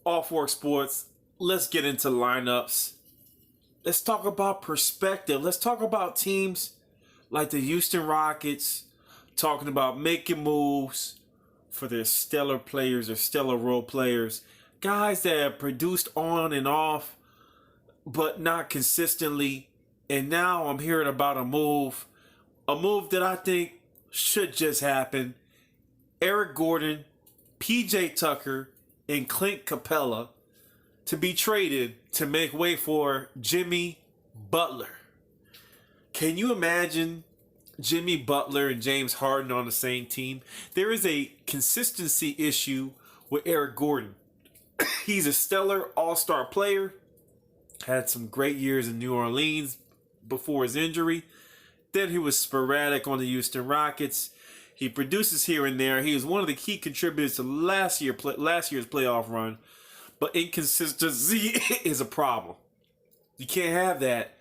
Off Work Sports. Let's get into lineups. Let's talk about perspective. Let's talk about teams like the Houston Rockets, talking about making moves for their stellar players or stellar role players. Guys that have produced on and off, but not consistently. And now I'm hearing about a move that I think should just happen. Eric Gordon, PJ Tucker, and Clint Capela to be traded to make way for Jimmy Butler. Can you imagine Jimmy Butler and James Harden on the same team? There is a consistency issue with Eric Gordon. He's a stellar all-star player. Had some great years in New Orleans before his injury. Then he was sporadic on the Houston Rockets. He produces here and there. He was one of the key contributors to last year's playoff run. But inconsistency is a problem. You can't have that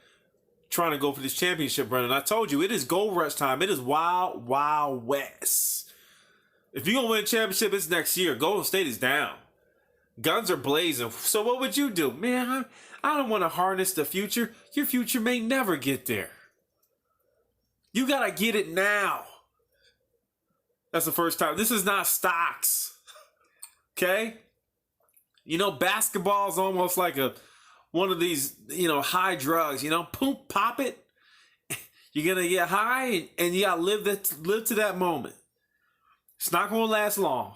trying to go for this championship run. And I told you, it is gold rush time. It is wild, wild west. If you're going to win a championship, it's next year. Golden State is down. Guns are blazing. So what would you do? Man, I don't want to harness the future. Your future may never get there. You got to get it now. That's the first time. This is not stocks. Okay? You know, basketball is almost like one of these, high drugs. Boom, pop it. You're going to get high and you got to live to that moment. It's not going to last long.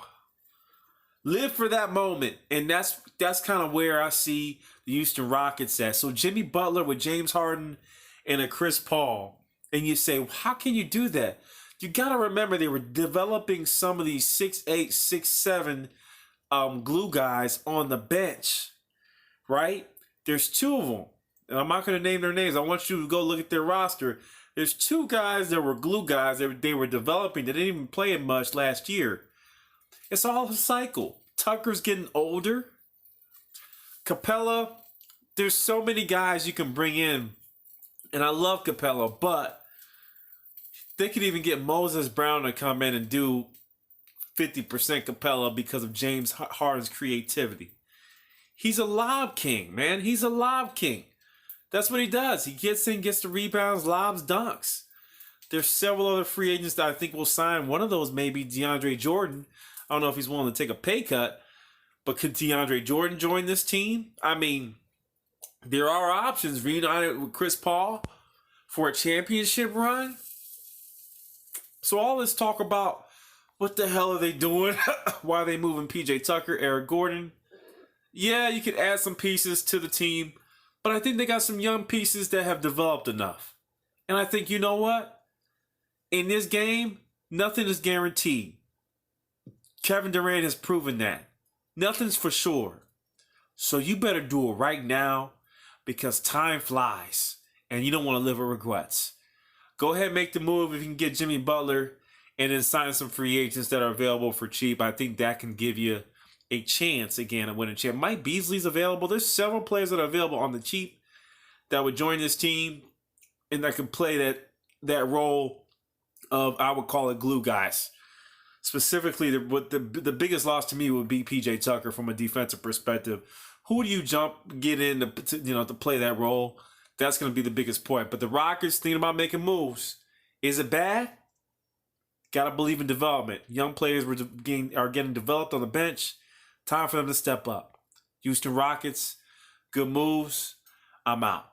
Live for that moment. And that's kind of where I see the Houston Rockets at. So Jimmy Butler with James Harden and a Chris Paul. And you say, how can you do that? You got to remember they were developing some of these 6'8", 6'7", glue guys on the bench, right? There's two of them. And I'm not going to name their names. I want you to go look at their roster. There's two guys that were glue guys that they were developing that didn't even play it much last year. It's all a cycle. Tucker's getting older. Capela, there's so many guys you can bring in. And I love Capela, but they could even get Moses Brown to come in and do 50% Capela because of James Harden's creativity. He's a lob king, man. He's a lob king. That's what he does. He gets in, gets the rebounds, lobs, dunks. There's several other free agents that I think will sign. One of those may be DeAndre Jordan. I don't know if he's willing to take a pay cut, but could DeAndre Jordan join this team? I mean, there are options. Reunited with Chris Paul for a championship run. So all this talk about what the hell are they doing? Why are they moving PJ Tucker, Eric Gordon? Yeah, you could add some pieces to the team, but I think they got some young pieces that have developed enough. And I think, you know what? In this game, nothing is guaranteed. Kevin Durant has proven that. Nothing's for sure. So you better do it right now because time flies and you don't want to live with regrets. Go ahead and make the move if you can get Jimmy Butler and then sign some free agents that are available for cheap. I think that can give you a chance again of winning a champ. Mike Beasley's available. There's several players that are available on the cheap that would join this team and that can play that role of, I would call it, glue guys. Specifically, the biggest loss to me would be PJ Tucker from a defensive perspective. Who do you get in to play that role? That's going to be the biggest point. But the Rockets thinking about making moves. Is it bad? Got to believe in development. Young players are getting developed on the bench. Time for them to step up. Houston Rockets, good moves. I'm out.